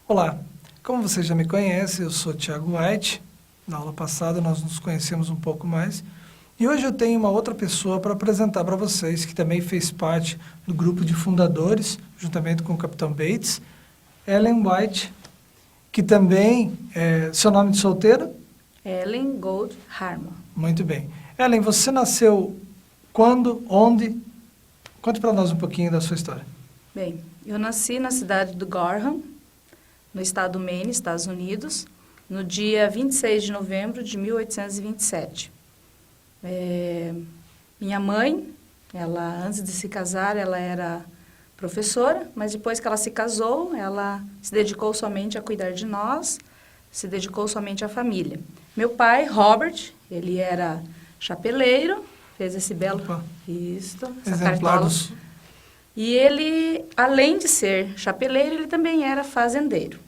Olá, como você já me conhece, eu sou Thiago White. Na aula passada nós nos conhecemos um pouco mais. E hoje eu tenho uma outra pessoa para apresentar para vocês, que também fez parte do grupo de fundadores, juntamente com o Capitão Bates, Ellen White, que também é seu nome de solteira? Ellen Gold Harmon. Muito bem. Ellen, você nasceu quando, onde? Conte para nós um pouquinho da sua história. Bem, eu nasci na cidade do Gorham, no estado do Maine, Estados Unidos, no dia 26 de novembro de 1827. Minha mãe, ela antes de se casar, ela era professora, mas depois que ela se casou, ela se dedicou somente a cuidar de nós, se dedicou somente à família. Meu pai, Robert, ele era chapeleiro, fez esse belo... essa cartola. E ele, além de ser chapeleiro, ele também era fazendeiro.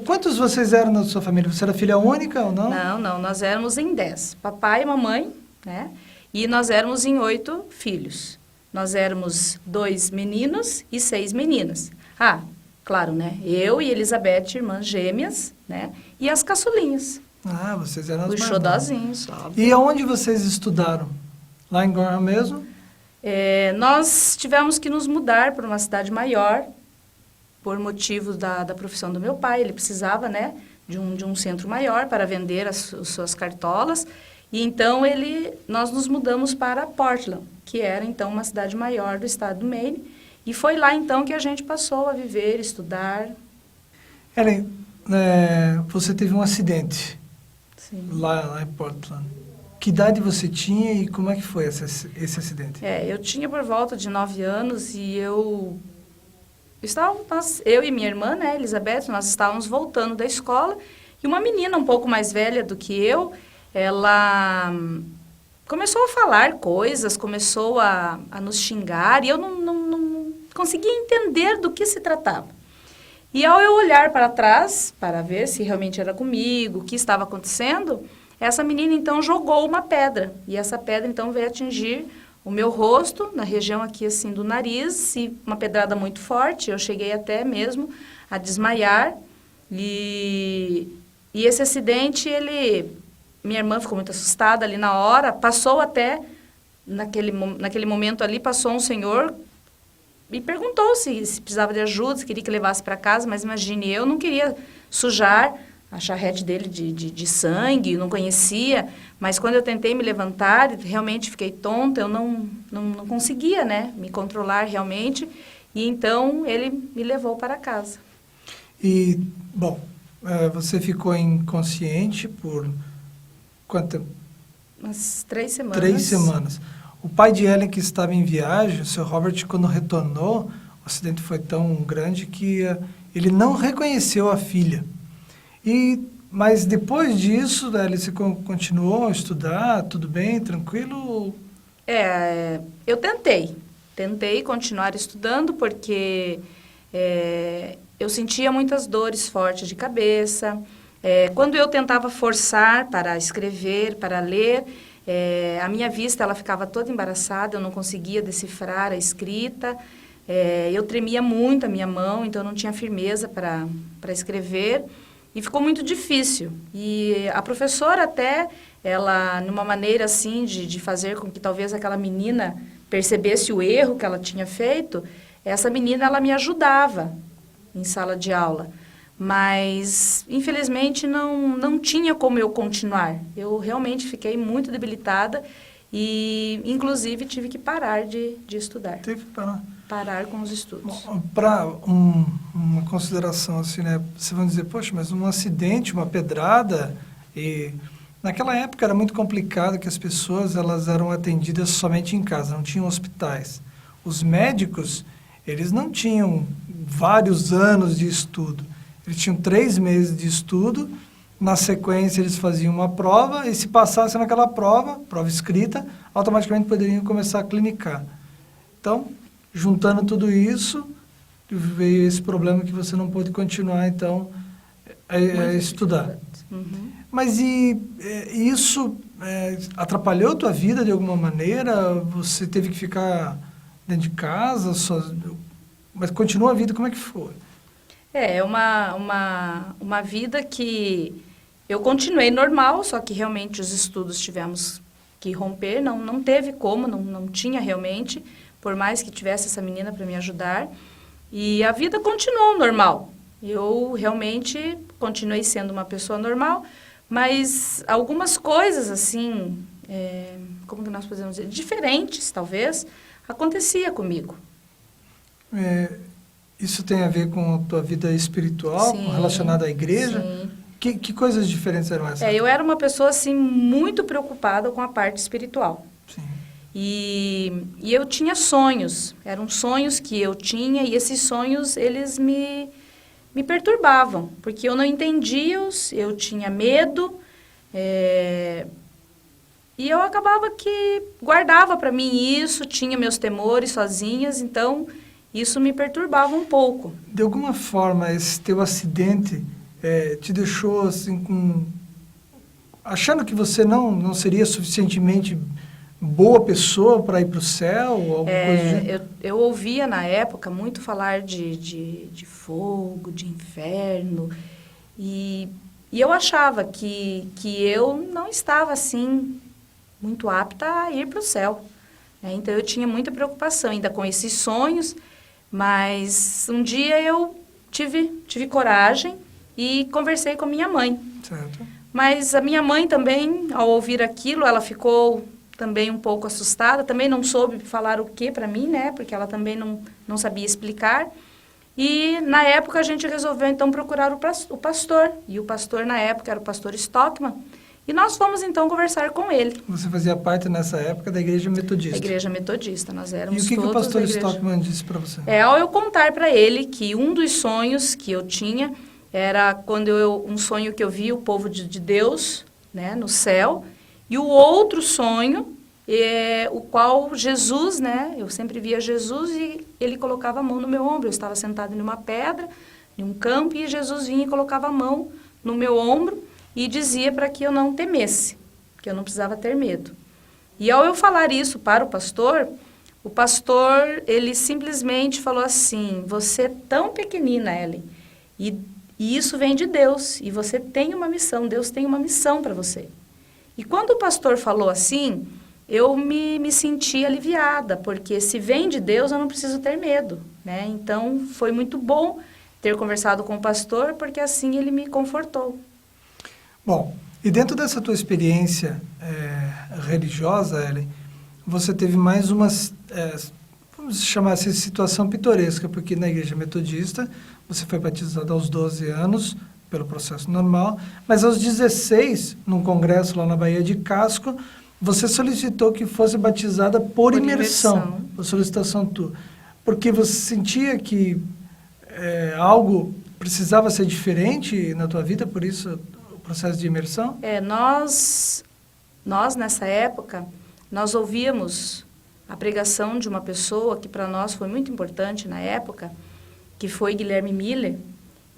Quantos vocês eram na sua família? Você era filha única ou não? Não, nós éramos em 10. Papai e mamãe, né? E nós éramos em 8 filhos. Nós éramos 2 meninos e 6 meninas. Ah, claro, né? Eu e Elizabeth, irmãs gêmeas, né? E as caçulinhas. Ah, vocês eram as Os mais xodozinhos, óbvio. E aonde vocês estudaram? Lá em Gorham mesmo? Nós tivemos que nos mudar para uma cidade maior, por motivos da profissão do meu pai. Ele precisava, né, de um centro maior para vender as suas cartolas. E então nós nos mudamos para Portland, que era então uma cidade maior do estado do Maine. E foi lá então que a gente passou a viver, estudar. Ellen, você teve um acidente. Sim. Lá em Portland. Que idade você tinha e como é que foi esse acidente? Eu tinha por volta de 9 anos e eu e minha irmã, né, Elizabeth, nós estávamos voltando da escola e uma menina um pouco mais velha do que eu, ela começou a falar coisas, começou a nos xingar e eu não conseguia entender do que se tratava. E ao eu olhar para trás, para ver se realmente era comigo, o que estava acontecendo, essa menina então jogou uma pedra. E essa pedra então veio atingir o meu rosto, na região aqui assim do nariz, e uma pedrada muito forte. Eu cheguei até mesmo a desmaiar. E esse acidente, minha irmã ficou muito assustada ali na hora, passou até, naquele momento ali, passou um senhor e perguntou se precisava de ajuda, se queria que levasse para casa, mas imagine, eu não queria sujar a charrete dele de sangue, não conhecia, mas quando eu tentei me levantar, realmente fiquei tonta, eu não conseguia, né, me controlar realmente, e então ele me levou para casa. E, bom, você ficou inconsciente por quanto tempo? Umas 3 semanas. 3 semanas. O pai de Ellen, que estava em viagem, o Sr. Robert, quando retornou, o acidente foi tão grande que ele não reconheceu a filha. Mas depois disso, Ellen, você continuou a estudar, tudo bem, tranquilo? Eu tentei continuar estudando porque eu sentia muitas dores fortes de cabeça. Quando eu tentava forçar para escrever, para ler, a minha vista ela ficava toda embaraçada, eu não conseguia decifrar a escrita, eu tremia muito a minha mão, então eu não tinha firmeza para escrever. E ficou muito difícil. E a professora até, ela, numa maneira assim de fazer com que talvez aquela menina percebesse o erro que ela tinha feito, essa menina, ela me ajudava em sala de aula. Mas, infelizmente, não tinha como eu continuar. Eu realmente fiquei muito debilitada e, inclusive, tive que parar de estudar. Teve que parar. Parar com os estudos. Para uma consideração assim, né? Você vai dizer, poxa, mas um acidente, uma pedrada, e naquela época era muito complicado que as pessoas elas eram atendidas somente em casa, não tinham hospitais. Os médicos, eles não tinham vários anos de estudo. Eles tinham 3 meses de estudo, na sequência eles faziam uma prova, e se passassem naquela prova escrita, automaticamente poderiam começar a clinicar. Então, juntando tudo isso, veio esse problema que você não pôde continuar, então, a estudar. Uhum. Mas isso atrapalhou a tua vida de alguma maneira? Você teve que ficar dentro de casa? Mas continua a vida, como é que foi? É uma vida que eu continuei normal, só que realmente os estudos tivemos que romper, não teve como, não tinha realmente, por mais que tivesse essa menina para me ajudar. E a vida continuou normal. Eu realmente continuei sendo uma pessoa normal, mas algumas coisas assim, como que nós podemos dizer, diferentes talvez, acontecia comigo. Isso tem a ver com a tua vida espiritual, Sim, relacionada à igreja? sim. Que coisas diferentes eram essas? Eu era uma pessoa assim muito preocupada com a parte espiritual. Sim. E eu tinha sonhos, eram sonhos que eu tinha e esses sonhos eles me perturbavam, porque eu não entendia-os, eu tinha medo, e eu acabava que guardava para mim isso, tinha meus temores sozinhas, então isso me perturbava um pouco. De alguma forma, esse teu acidente te deixou assim achando que você não seria suficientemente boa pessoa para ir para o céu? Ou alguma coisa do gênero? Eu ouvia na época muito falar de fogo, de inferno, e eu achava que eu não estava assim muito apta a ir para o céu. Então eu tinha muita preocupação ainda com esses sonhos, mas um dia eu tive coragem e conversei com a minha mãe. Certo. Mas a minha mãe também, ao ouvir aquilo, ela ficou também um pouco assustada, também não soube falar o que para mim, né? Porque ela também não sabia explicar. E, na época, a gente resolveu, então, procurar o pastor. E o pastor, na época, era o pastor Stockman. E nós fomos, então, conversar com ele. Você fazia parte, nessa época, da Igreja Metodista. A Igreja Metodista, nós éramos todos. E o que o pastor da igreja. Stockman disse para você? Ao eu contar para ele que um dos sonhos que eu tinha era quando um sonho que eu vi o povo de Deus, né, no céu, e o outro sonho, o qual Jesus, né, eu sempre via Jesus e ele colocava a mão no meu ombro. Eu estava sentado em uma pedra, em um campo, e Jesus vinha e colocava a mão no meu ombro e dizia para que eu não temesse, que eu não precisava ter medo. E ao eu falar isso para o pastor, ele simplesmente falou assim: você é tão pequenina, Ellen, e isso vem de Deus, e você tem uma missão, Deus tem uma missão para você. E quando o pastor falou assim, eu me senti aliviada, porque se vem de Deus, eu não preciso ter medo, né? Então, foi muito bom ter conversado com o pastor, porque assim ele me confortou. Bom, e dentro dessa tua experiência religiosa, Ellen, você teve mais uma, vamos chamar assim, situação pitoresca, porque na Igreja Metodista você foi batizado aos 12 anos, pelo processo normal, mas aos 16, num congresso lá na Baía de Casco, você solicitou que fosse batizada por imersão, por solicitação tua, porque você sentia que algo precisava ser diferente na tua vida, por isso o processo de imersão? Nós nessa época, nós ouvíamos a pregação de uma pessoa que para nós foi muito importante na época, que foi Guilherme Miller,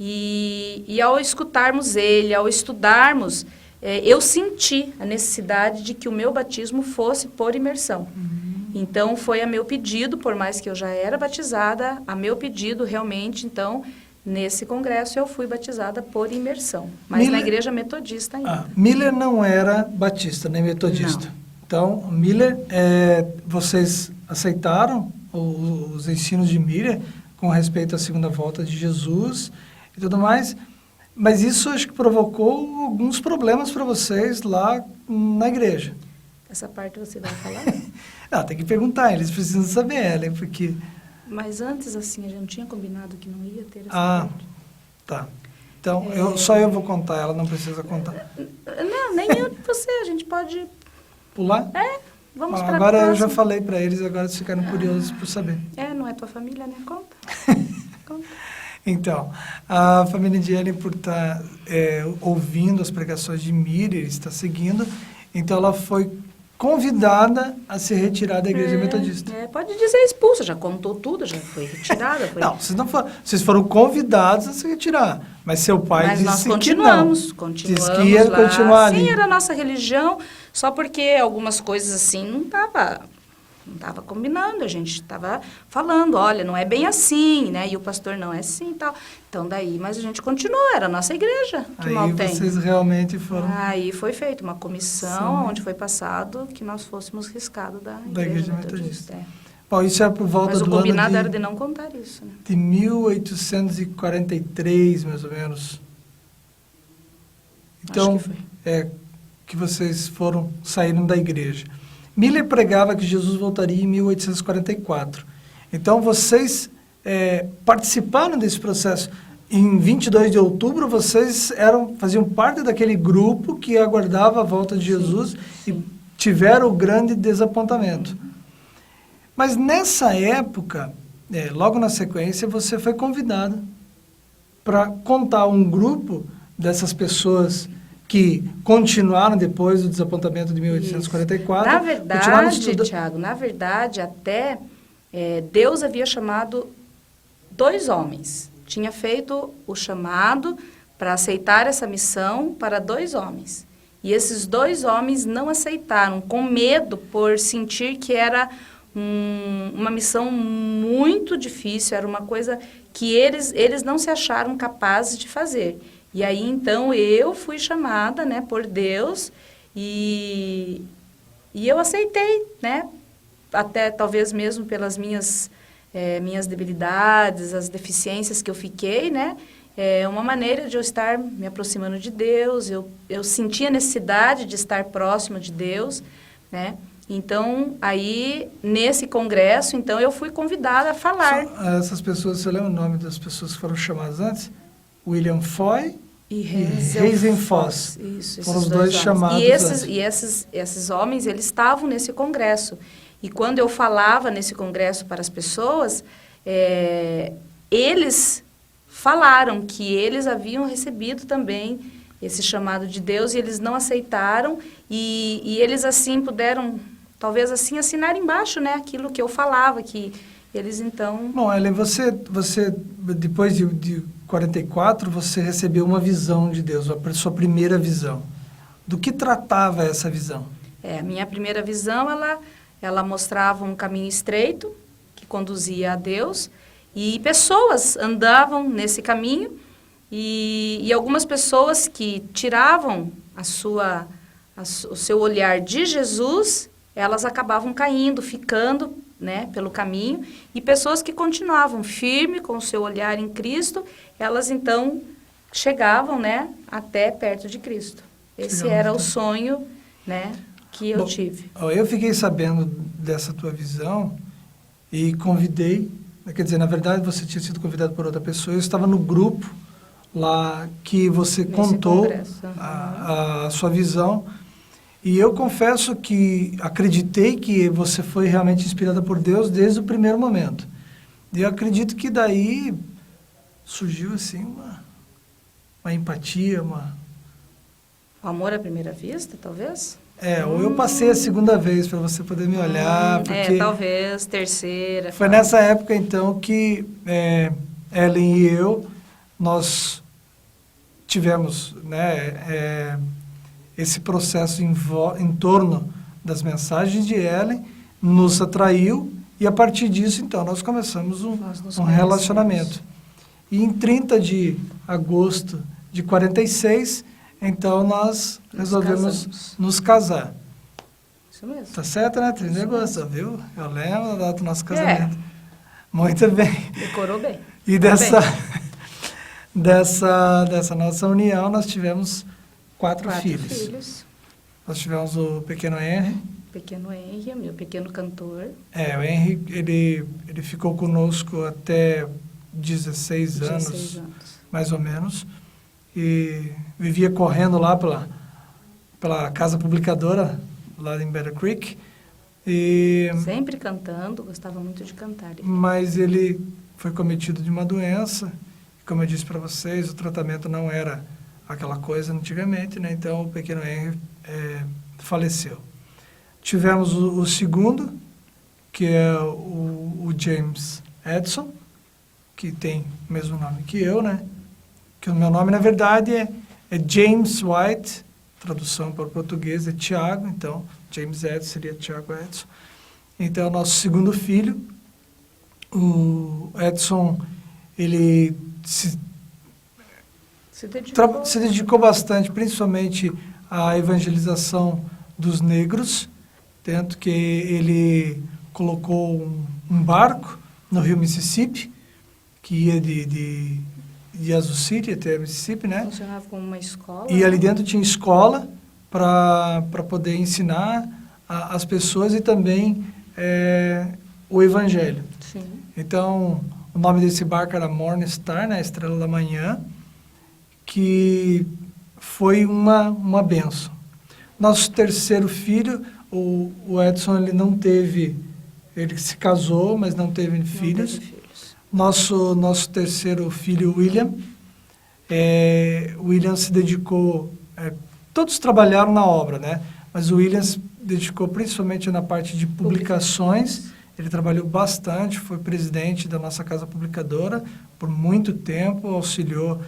e ao escutarmos ele, ao estudarmos, eu senti a necessidade de que o meu batismo fosse por imersão. Então, foi a meu pedido, por mais que eu já era batizada, a meu pedido realmente, então, nesse congresso eu fui batizada por imersão, mas na Igreja Metodista ainda. Miller não era batista, nem metodista. Não. Então, Miller, vocês aceitaram os ensinos de Miller com respeito à segunda volta de Jesus e tudo mais, mas isso acho que provocou alguns problemas para vocês lá na igreja. Essa parte você vai falar? Não, tem que perguntar, eles precisam saber, Ellen, porque... Mas antes, assim, a gente não tinha combinado que não ia ter essa parte. Tá. Então, só eu vou contar, ela não precisa contar. Não, nem eu, você, a gente pode... Pular? Vamos para agora eu já falei para eles, agora eles ficaram curiosos por saber. Não é tua família, né? Conta. Conta. Então, a família de Ellen, por estar ouvindo as pregações de Miller, está seguindo, então ela foi convidada a se retirar da Igreja Metodista. Pode dizer expulsa, já contou tudo, já foi retirada. Não, vocês foram convidados a se retirar, mas seu pai disse que não. Continuamos disse que ia continuar ali. Sim, era a nossa religião, só porque algumas coisas assim não estava não estava combinando, a gente estava falando, olha, não é bem assim, né? E o pastor não é assim e tal. Então, daí, mas a gente continuou, era a nossa igreja, que Aí mal tem. vocês realmente foram... Aí foi feita uma comissão, Sim. onde foi passado que nós fôssemos riscados da Da igreja Igreja metodista. Metodista. Bom, isso é por volta Mas o do ano combinado era de não contar isso, né? de 1843, mais ou menos. Então, Acho que foi. que vocês saíram da igreja. Miller pregava que Jesus voltaria em 1844. Então, vocês participaram desse processo. Em 22 de outubro, vocês faziam parte daquele grupo que aguardava a volta de Jesus e tiveram o grande desapontamento. Mas nessa época, logo na sequência, você foi convidado para contar um grupo dessas pessoas que continuaram depois do desapontamento de 1844. Na verdade, Tiago, até Deus havia chamado 2 homens. Tinha feito o chamado para aceitar essa missão para 2 homens. E esses 2 homens não aceitaram, com medo por sentir que era uma missão muito difícil, era uma coisa que eles não se acharam capazes de fazer. E aí, então, eu fui chamada, né, por Deus e eu aceitei, né, até talvez mesmo pelas minhas debilidades, as deficiências que eu fiquei, né, uma maneira de eu estar me aproximando de Deus, eu sentia necessidade de estar próximo de Deus, né. Então, aí, nesse congresso, então, eu fui convidada a falar. Essas pessoas, você lembra o nome das pessoas que foram chamadas antes? William Foy e Hazen Foss. Isso, foram os dois chamados antes. E esses homens, eles estavam nesse congresso. E quando eu falava nesse congresso para as pessoas, eles falaram que eles haviam recebido também esse chamado de Deus e eles não aceitaram e eles assim puderam, talvez assim, assinar embaixo, né, aquilo que eu falava, que eles então... Bom, Ellen, você depois de 44, você recebeu uma visão de Deus, a sua primeira visão. Do que tratava essa visão? A minha primeira visão, ela mostrava um caminho estreito que conduzia a Deus e pessoas andavam nesse caminho e algumas pessoas que tiravam o seu olhar de Jesus, elas acabavam caindo, ficando, né, pelo caminho, e pessoas que continuavam firme com o seu olhar em Cristo, elas então chegavam, né, até perto de Cristo. Esse era o sonho, né, que eu tive. Eu fiquei sabendo dessa tua visão e convidei, quer dizer, na verdade você tinha sido convidado por outra pessoa, eu estava no grupo lá que você contou a sua visão. E eu confesso que acreditei que você foi realmente inspirada por Deus desde o primeiro momento. E eu acredito que daí surgiu assim uma empatia, O amor à primeira vista, talvez? Ou eu passei a segunda vez para você poder me olhar. Porque talvez, terceira. Foi nessa época, então, que Ellen e eu, nós tivemos, né, esse processo em torno das mensagens de Ellen, nos atraiu, e a partir disso, então, nós começamos um relacionamento. E em 30 de agosto de 46, então, nós resolvemos nos casar. Isso mesmo. Tá certo, né? 30 de agosto, viu? Eu lembro da data do nosso casamento. Muito bem. Decorou bem. E dessa nossa união, nós tivemos 4 filhos. Nós tivemos o pequeno Henry. Pequeno Henry, meu pequeno cantor. O Henry, ele ficou conosco até 16 anos, mais ou menos. E vivia correndo lá pela casa publicadora, lá em Better Creek. Sempre cantando, gostava muito de cantar. Mas ele foi cometido de uma doença. Como eu disse para vocês, o tratamento não era aquela coisa antigamente, né? Então o pequeno Henry faleceu. Tivemos o segundo, que é o James Edson, que tem o mesmo nome que eu, né? Que o meu nome, na verdade, é James White, tradução para o português é Tiago, então James Edson seria Tiago Edson. Então, nosso segundo filho, o Edson, ele se dedicou bastante, principalmente à evangelização dos negros, tanto que ele colocou um barco no rio Mississippi, que ia de Yazoo City até Mississippi, né? Funcionava como uma escola. E ali dentro tinha escola para poder ensinar as pessoas e também o evangelho. Sim. Então, o nome desse barco era Morning Star, né? Estrela da Manhã, que foi uma benção. Nosso terceiro filho, o Edson, ele se casou, mas não teve filhos. Nosso terceiro filho, William, William se dedicou, todos trabalharam na obra, né? Mas o William se dedicou principalmente na parte de publicações. Ele trabalhou bastante, foi presidente da nossa casa publicadora por muito tempo, auxiliou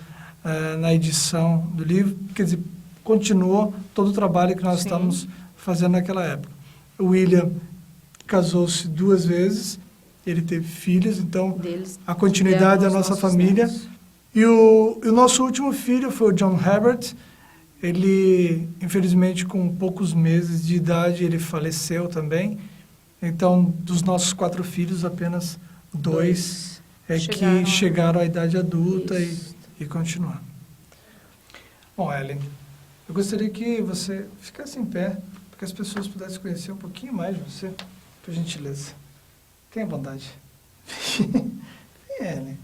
na edição do livro, quer dizer, continuou todo o trabalho que nós estávamos fazendo naquela época. O William casou-se 2 vezes, ele teve filhos, então a continuidade da nossa família. E o nosso último filho foi o John Herbert. Ele, infelizmente, com poucos meses de idade, ele faleceu também. Então, dos nossos 4 filhos, apenas 2 que chegaram à idade adulta e continuaram. Bom, Ellen, eu gostaria que você ficasse em pé, para que as pessoas pudessem conhecer um pouquinho mais de você, por gentileza. Tenha bondade. Vem, Ellen.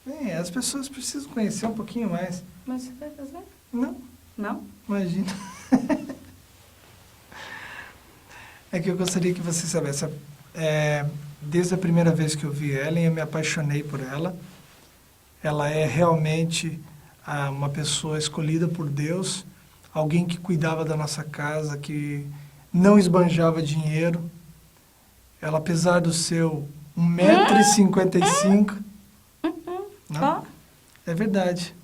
Vem, as pessoas precisam conhecer um pouquinho mais. Mas você vai fazer? Não. Não? Imagina. É que eu gostaria que você soubesse. Desde a primeira vez que eu vi Ellen, eu me apaixonei por ela. Ela é realmente uma pessoa escolhida por Deus, alguém que cuidava da nossa casa, que não esbanjava dinheiro. Ela, apesar do seu 1,55 m... Não? É verdade.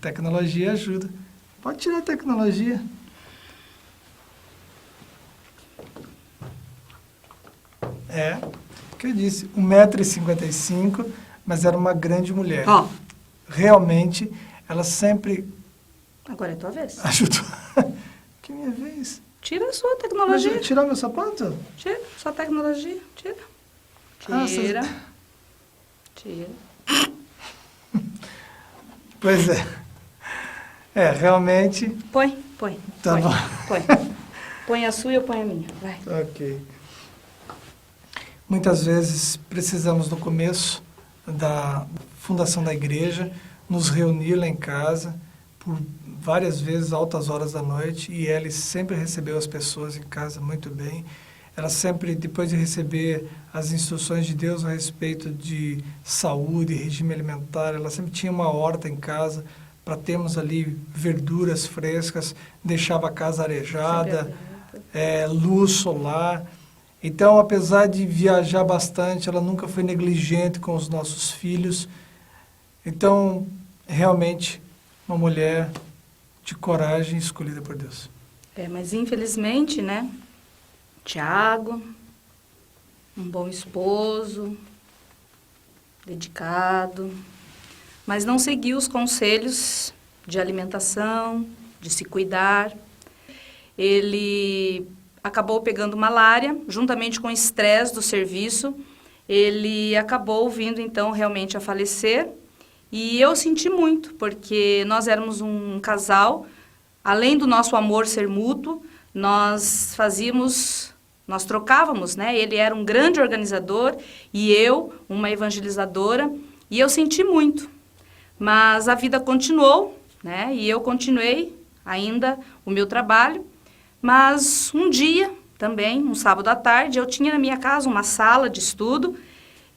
Tecnologia ajuda. Pode tirar a tecnologia. O que eu disse, 1,55 m, mas era uma grande mulher. Realmente, ela sempre... Agora é tua vez. Ajudou. Que minha vez. Tira a sua tecnologia. Mas tirar meu sapato? Tira sua tecnologia. Tira. Tira. Tira. Pois é. Realmente... Põe. Tá bom. Põe. Põe a sua e eu ponho a minha. Vai. Ok. Muitas vezes precisamos, no começo da fundação da igreja, nos reunir lá em casa, por várias vezes, altas horas da noite, e ela sempre recebeu as pessoas em casa muito bem. Ela sempre, depois de receber as instruções de Deus a respeito de saúde, regime alimentar, ela sempre tinha uma horta em casa para termos ali verduras frescas, deixava a casa arejada, luz solar. Então, apesar de viajar bastante, ela nunca foi negligente com os nossos filhos. Então, realmente, uma mulher de coragem escolhida por Deus. Mas infelizmente, né, Tiago, um bom esposo, dedicado, mas não seguiu os conselhos de alimentação, de se cuidar. Ele acabou pegando malária, juntamente com o estresse do serviço. Ele acabou vindo, então, realmente a falecer. E eu senti muito, porque nós éramos um casal, além do nosso amor ser mútuo, nós trocávamos, né? Ele era um grande organizador e eu, uma evangelizadora, e eu senti muito. Mas a vida continuou, né? E eu continuei ainda o meu trabalho. Mas um dia, também, um sábado à tarde, eu tinha na minha casa uma sala de estudo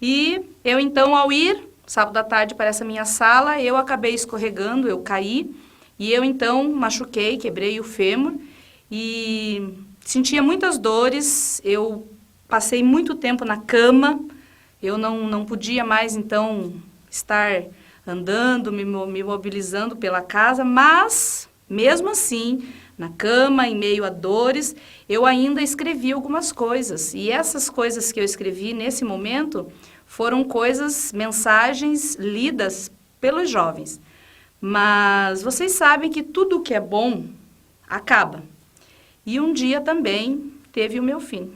e eu, então, ao ir, sábado à tarde, para essa minha sala, eu acabei escorregando, eu caí e eu, então, machuquei, quebrei o fêmur e sentia muitas dores. Eu passei muito tempo na cama, eu não podia mais, então, estar andando, me mobilizando pela casa, mas Mesmo assim, na cama, em meio a dores, eu ainda escrevi algumas coisas. E essas coisas que eu escrevi nesse momento foram coisas, mensagens lidas pelos jovens. Mas vocês sabem que tudo que é bom acaba. E um dia também teve o meu fim.